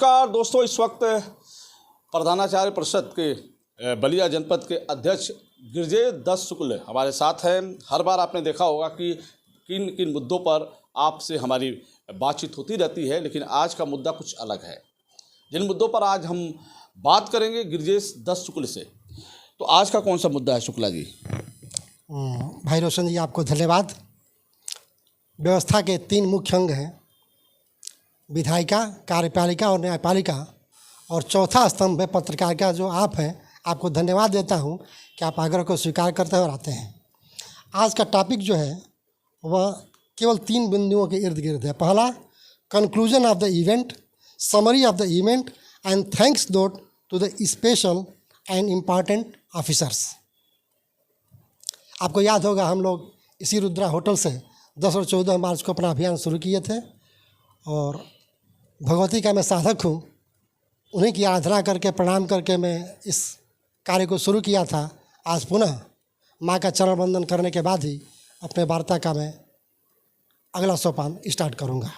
नमस्कार दोस्तों, इस वक्त प्रधानाचार्य परिषद के बलिया जनपद के अध्यक्ष गिरिजेश दत्त शुक्ल हमारे साथ हैं। हर बार आपने देखा होगा कि किन किन मुद्दों पर आपसे हमारी बातचीत होती रहती है, लेकिन आज का मुद्दा कुछ अलग है। जिन मुद्दों पर आज हम बात करेंगे गिरिजेश दत्त शुक्ल से, तो आज का कौन सा मुद्दा है शुक्ला जी? भाई रोशन जी, आपको धन्यवाद। व्यवस्था के 3 मुख्य अंग हैं, विधायिका, कार्यपालिका और न्यायपालिका, और चौथा स्तंभ है पत्रकारिता, जो आप हैं। आपको धन्यवाद देता हूं कि आप आग्रह को स्वीकार करते हैं और आते हैं। आज का टॉपिक जो है वह केवल 3 बिंदुओं के इर्द गिर्द है। पहला, conclusion of the event, summary of the event and thanks to the special and important officers. आपको याद होगा, हम लोग इसी रुद्रा होटल से 10 और 14 मार्च को अपना अभियान शुरू किए थे, और भगवती का मैं साधक हूँ। उन्हीं की आराधना करके, प्रणाम करके मैं इस कार्य को शुरू किया था। आज पुनः माँ का चरण वंदन करने के बाद ही अपने वार्ता का मैं अगला सोपान स्टार्ट करूँगा।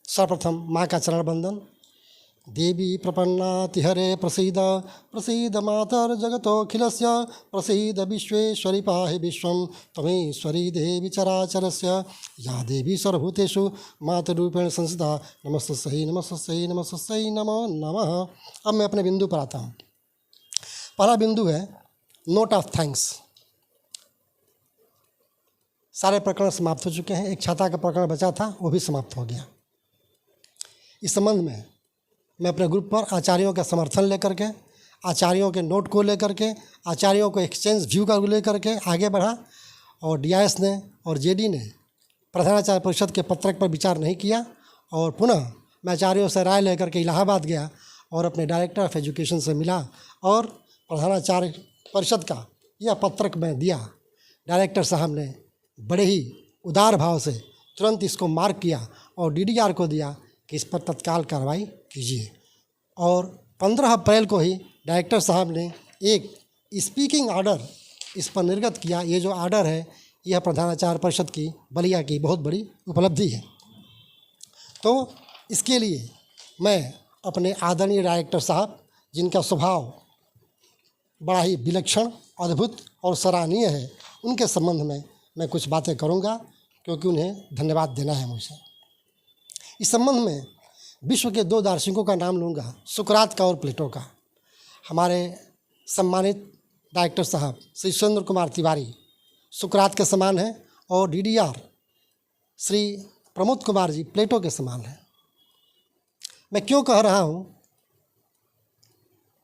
सर्वप्रथम माँ का चरण वंदन। देवी प्रपन्नाति हरे प्रसीद प्रसीद मातर जगतोऽखिलस्य प्रसीद विश्वेश्वरी पाहि विश्वं त्वमेश्वरी देवी चराचरस्य या देवी सर्वभूतेषु मातरूपेण संस्थिता नमस्तस्यै नमस्तस्यै नमस्तस्यै नमो नमः। अब मैं अपने बिंदु पर आता हूँ। पहला बिंदु है नोट ऑफ थैंक्स। सारे प्रकरण समाप्त हो चुके हैं। एक छाता का प्रकरण बचा था, वो भी समाप्त हो गया। इस संबंध में मैं अपने ग्रुप पर आचार्यों का समर्थन लेकर के, आचार्यों के नोट को लेकर के, आचार्यों को एक्सचेंज व्यू का लेकर के आगे बढ़ा, और डीआईएस ने और जेडी ने प्रधानाचार्य परिषद के पत्रक पर विचार नहीं किया, और पुनः मैं आचार्यों से राय लेकर के इलाहाबाद गया और अपने डायरेक्टर ऑफ एजुकेशन से मिला, और प्रधानाचार्य परिषद का यह पत्रक मैं दिया। डायरेक्टर साहब ने बड़े ही उदार भाव से तुरंत इसको मार्क किया और डीडीआर को दिया कि इस पर तत्काल कार्रवाई कीजिए। और 15 अप्रैल को ही डायरेक्टर साहब ने एक स्पीकिंग ऑर्डर इस पर निर्गत किया। ये जो ऑर्डर है, यह प्रधानाचार्य परिषद की बलिया की बहुत बड़ी उपलब्धि है। तो इसके लिए मैं अपने आदरणीय डायरेक्टर साहब, जिनका स्वभाव बड़ा ही विलक्षण, अद्भुत और सराहनीय है, उनके संबंध में मैं कुछ बातें करूँगा, क्योंकि उन्हें धन्यवाद देना है मुझे। इस संबंध में विश्व के 2 दार्शनिकों का नाम लूँगा, सुकरात का और प्लेटो का। हमारे सम्मानित डायरेक्टर साहब श्री सुरेंद्र कुमार तिवारी सुकरात के समान हैं, और डीडीआर श्री प्रमोद कुमार जी प्लेटो के समान हैं। मैं क्यों कह रहा हूँ,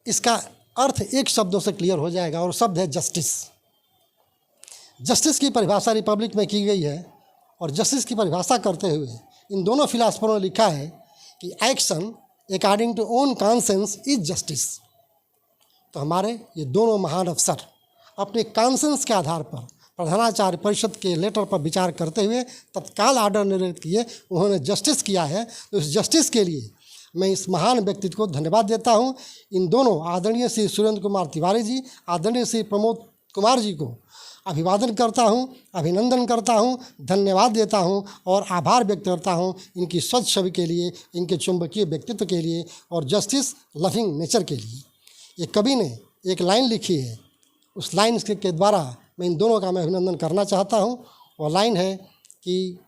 इसका अर्थ एक शब्दों से क्लियर हो जाएगा, और शब्द है जस्टिस। जस्टिस की परिभाषा रिपब्लिक में की गई है, और जस्टिस की परिभाषा करते हुए इन दोनों फिलासफरों ने लिखा है कि action according to own conscience is justice. तो हमारे ये दोनों महान अफसर अपने कॉन्सेंस के आधार पर प्रधानाचार्य परिषद के लेटर पर विचार करते हुए तत्काल ऑर्डर निर्गत किए। उन्होंने जस्टिस किया है, तो इस जस्टिस के लिए मैं इस महान व्यक्तित्व को धन्यवाद देता हूँ। इन दोनों आदरणीय श्री सुरेंद्र कुमार तिवारी जी, आदरणीय श्री प्रमोद कुमार जी को अभिवादन करता हूँ, अभिनंदन करता हूँ, धन्यवाद देता हूँ और आभार व्यक्त करता हूँ इनकी स्वच्छ छवि के लिए, इनके चुंबकीय व्यक्तित्व के लिए और जस्टिस लविंग नेचर के लिए। ये कवि ने एक लाइन लिखी है, उस लाइन के द्वारा मैं इन दोनों का मैं अभिनंदन करना चाहता हूँ। वो लाइन है कि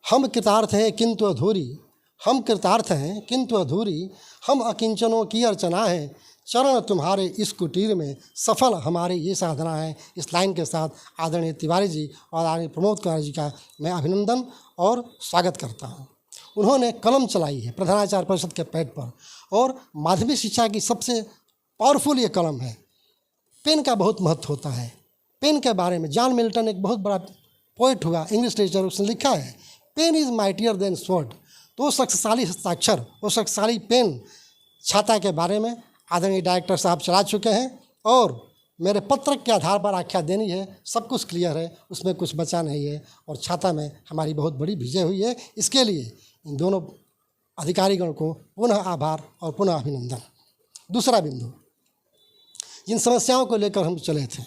हम कृतार्थ हैं किंतु अधूरी, हम कृतार्थ हैं किंतु अधूरी, हम अकिंचनों की अर्चना है, चरण तुम्हारे इस कुटीर में सफल हमारी ये साधना है। इस लाइन के साथ आदरणीय तिवारी जी और आदरणीय प्रमोद कुमार जी का मैं अभिनंदन और स्वागत करता हूँ। उन्होंने कलम चलाई है प्रधानाचार्य परिषद के पैड पर, और माध्यमिक शिक्षा की सबसे पावरफुल ये कलम है। पेन का बहुत महत्व होता है। पेन के बारे में जॉन मिल्टन एक बहुत बड़ा पोइट हुआ, इंग्लिश लिटरेचर, उसने लिखा है pen is mightier than sword. तो शक्तिशाली हस्ताक्षर, वो शक्तिशाली पेन छाता के बारे में आदरणीय डायरेक्टर साहब चला चुके हैं, और मेरे पत्रक के आधार पर आख्या देनी है। सब कुछ क्लियर है, उसमें कुछ बचा नहीं है, और छाता में हमारी बहुत बड़ी विजय हुई है। इसके लिए इन दोनों अधिकारीगण को पुनः आभार और पुनः अभिनंदन। दूसरा बिंदु, जिन समस्याओं को लेकर हम चले थे,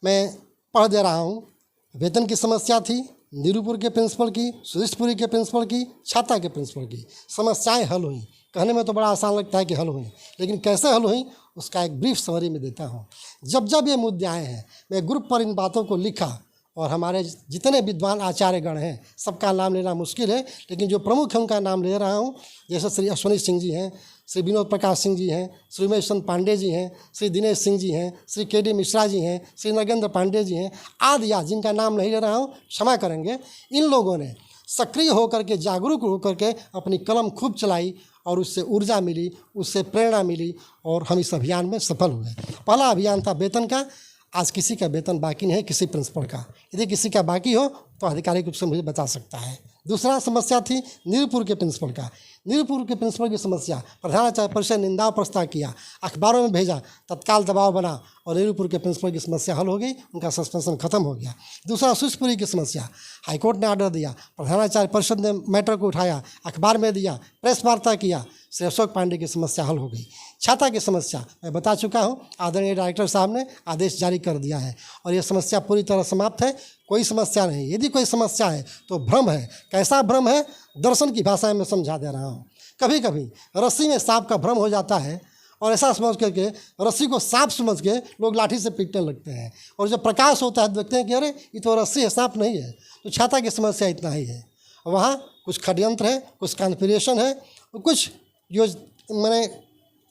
मैं पढ़ दे रहा हूँ। वेतन की समस्या थी, नीरूपुर के प्रिंसिपल की, सुरेशपुरी के प्रिंसिपल की, छाता के प्रिंसिपल की समस्याएं हल हुई। कहने में तो बड़ा आसान लगता है कि हल हुई, लेकिन कैसे हल हुई उसका एक ब्रीफ समरी में देता हूँ। जब जब ये मुद्दे आए हैं मैं ग्रुप पर इन बातों को लिखा, और हमारे जितने विद्वान आचार्यगण हैं सबका नाम लेना मुश्किल है, लेकिन जो प्रमुख हैं उनका नाम ले रहा हूँ। जैसे श्री अश्वनी सिंह जी हैं, श्री विनोद प्रकाश सिंह जी हैं, श्री उमेश चंद पांडे जी हैं, श्री दिनेश सिंह जी हैं, श्री के.डी. मिश्रा जी हैं, श्री नगेंद्र पांडे जी हैं, आदि या जिनका नाम नहीं ले रहा हूँ, क्षमा करेंगे। इन लोगों ने सक्रिय होकर के, जागरूक होकर के अपनी कलम खूब चलाई और उससे ऊर्जा मिली, उससे प्रेरणा मिली और हम इस अभियान में सफल हुए। पहला अभियान था वेतन का। आज किसी का वेतन बाकी नहीं है, किसी प्रिंसिपल का। यदि किसी का बाकी हो तो आधिकारिक रूप से मुझे बता सकता है। दूसरा समस्या थी नीरूपुर के प्रिंसिपल का। नीरूपुर के प्रिंसिपल की समस्या प्रधानाचार्य परिषद निंदा प्रस्ताव किया, अखबारों में भेजा, तत्काल दबाव बना और नीरूपुर के प्रिंसिपल की समस्या हल हो गई, उनका सस्पेंशन खत्म हो गया। दूसरा सुरेशपुरी की समस्या, हाईकोर्ट ने आर्डर दिया, प्रधानाचार्य परिषद ने मैटर को उठाया, अखबार में दिया, प्रेस वार्ता किया, श्री अशोक पांडे की समस्या हल हो गई। छाता की समस्या मैं बता चुका हूँ, आदरणीय डायरेक्टर साहब ने आदेश जारी कर दिया है और ये समस्या पूरी तरह समाप्त है। कोई समस्या नहीं। यदि कोई समस्या है तो भ्रम है। कैसा भ्रम है? दर्शन की भाषा में समझा दे रहा हूँ। कभी कभी रस्सी में सांप का भ्रम हो जाता है और ऐसा समझ करके रस्सी को सांप समझ के लोग लाठी से पीटने लगते हैं, और जब प्रकाश होता है तो देखते हैं कि अरे ये तो रस्सी है, सांप नहीं है। तो छाता की समस्या इतना ही है। वहाँ कुछ षड्यंत्र है, कुछ कॉन्स्पिरेशन है, कुछ मैंने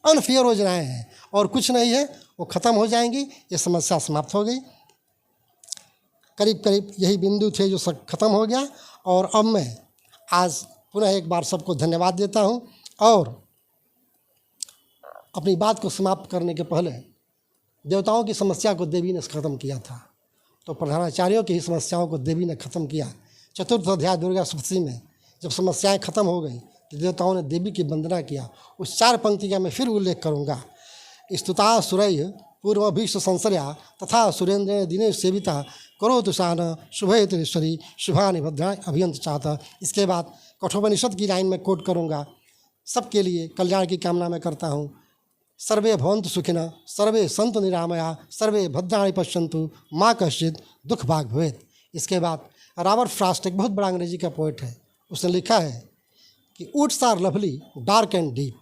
अनफेयर योजनाएँ हैं और कुछ नहीं है, वो ख़त्म हो जाएंगी। ये समस्या समाप्त हो गई। करीब करीब यही बिंदु थे जो सब खत्म हो गया। और अब मैं आज पुनः एक बार सबको धन्यवाद देता हूँ और अपनी बात को समाप्त करने के पहले देवताओं की समस्या को देवी ने ख़त्म किया था, तो प्रधानाचार्यों की ही समस्याओं को देवी ने ख़त्म किया। चतुर्थ अध्याय दुर्गा सप्तशी में जब समस्याएं खत्म हो गई तो देवताओं ने देवी की वंदना किया। उस 4 पंक्ति का मैं फिर उल्लेख करूँगा। स्तुता सुरय पूर्वभीष्ट संसर्या तथा सुरेंद्र दिनेश सेविता करो तुषान शुभेतरीश्वरी शुभानि भद्रा अभियंत चाहता। इसके बाद कठोपनिषद की लाइन में कोट करूँगा। सबके लिए कल्याण की कामना मैं करता हूँ। सर्वे भवन्तु सुखिनः, सर्वे सन्तु निरामया, सर्वे भद्राणि पश्यन्तु, माँ कश्चित् दुख भाग भवेत्। इसके बाद रॉबर्ट फ्रॉस्ट एक बहुत बड़ा अंग्रेजी का पोइट है, उसने लिखा है कि woods are lovely dark and deep,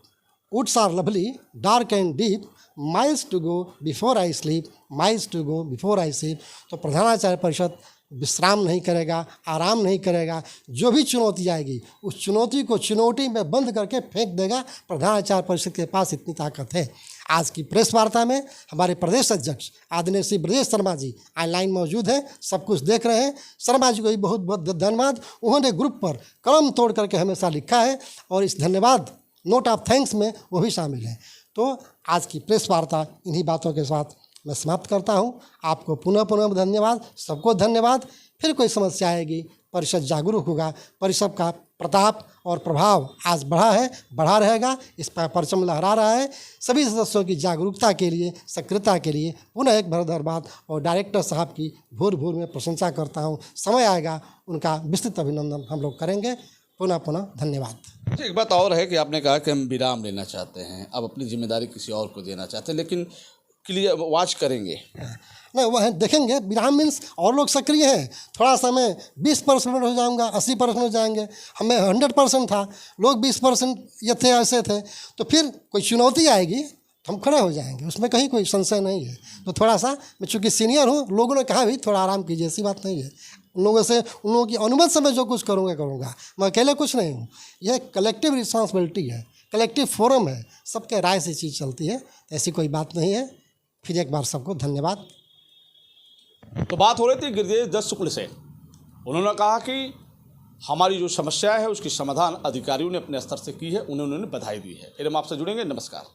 woods are lovely dark and deep, miles to go before I sleep, miles to go before I sleep. तो प्रधानाचार्य परिषद विश्राम नहीं करेगा, आराम नहीं करेगा। जो भी चुनौती आएगी उस चुनौती को चुनौती में बंद करके फेंक देगा। प्रधानाचार्य परिषद के पास इतनी ताकत है। आज की प्रेस वार्ता में हमारे प्रदेश अध्यक्ष आदरणीय श्री ब्रजेश शर्मा जी ऑनलाइन मौजूद हैं, सब कुछ देख रहे हैं। शर्मा जी को भी बहुत बहुत धन्यवाद। उन्होंने ग्रुप पर कलम तोड़ करके हमेशा लिखा है और इस धन्यवाद नोट ऑफ थैंक्स में वो भी शामिल है। तो आज की प्रेस वार्ता इन्हीं बातों के साथ मैं समाप्त करता हूँ। आपको पुनः पुनः धन्यवाद, सबको धन्यवाद। फिर कोई समस्या आएगी, परिषद जागरूक होगा। परिषद का प्रताप और प्रभाव आज बढ़ा है, बढ़ा रहेगा। इस पर परचम लहरा रहा है। सभी सदस्यों की जागरूकता के लिए, सक्रियता के लिए पुनः एक बार धन्यवाद और डायरेक्टर साहब की भूर भूर में प्रशंसा करता हूँ। समय आएगा उनका विस्तृत अभिनंदन हम लोग करेंगे। पुनः पुनः धन्यवाद। एक बात और है कि आपने कहा कि हम विराम लेना चाहते हैं, अब अपनी जिम्मेदारी किसी और को देना चाहते हैं, लेकिन क्लियर वॉच करेंगे नहीं, वह देखेंगे। विराम मीन्स और लोग सक्रिय हैं। थोड़ा सा मैं 20% हो जाऊंगा, 80% हो जाएंगे। हमें 100% था, लोग 20% ये थे, ऐसे थे। तो फिर कोई चुनौती आएगी तो हम खड़े हो जाएंगे, उसमें कहीं कोई संशय नहीं है। तो थोड़ा सा मैं चूँकि सीनियर हूँ, लोगों ने कहा भी थोड़ा आराम कीजिए, ऐसी बात नहीं है। उन लोगों से, उन लोगों की अनुमति से मैं जो कुछ करूँगा। मैं अकेले कुछ नहीं हूँ। यह कलेक्टिव रिस्पॉन्सिबिलिटी है, कलेक्टिव फोरम है, सबके राय से चीज़ चलती है। ऐसी कोई बात नहीं है। फिर एक बार सबको धन्यवाद। तो बात हो रही थी गिरिजेश दत्त शुक्ल से। उन्होंने कहा कि हमारी जो समस्या है उसकी समाधान अधिकारियों ने अपने स्तर से की है, उन्होंने बधाई दी है। फिर हम आपसे जुड़ेंगे। नमस्कार।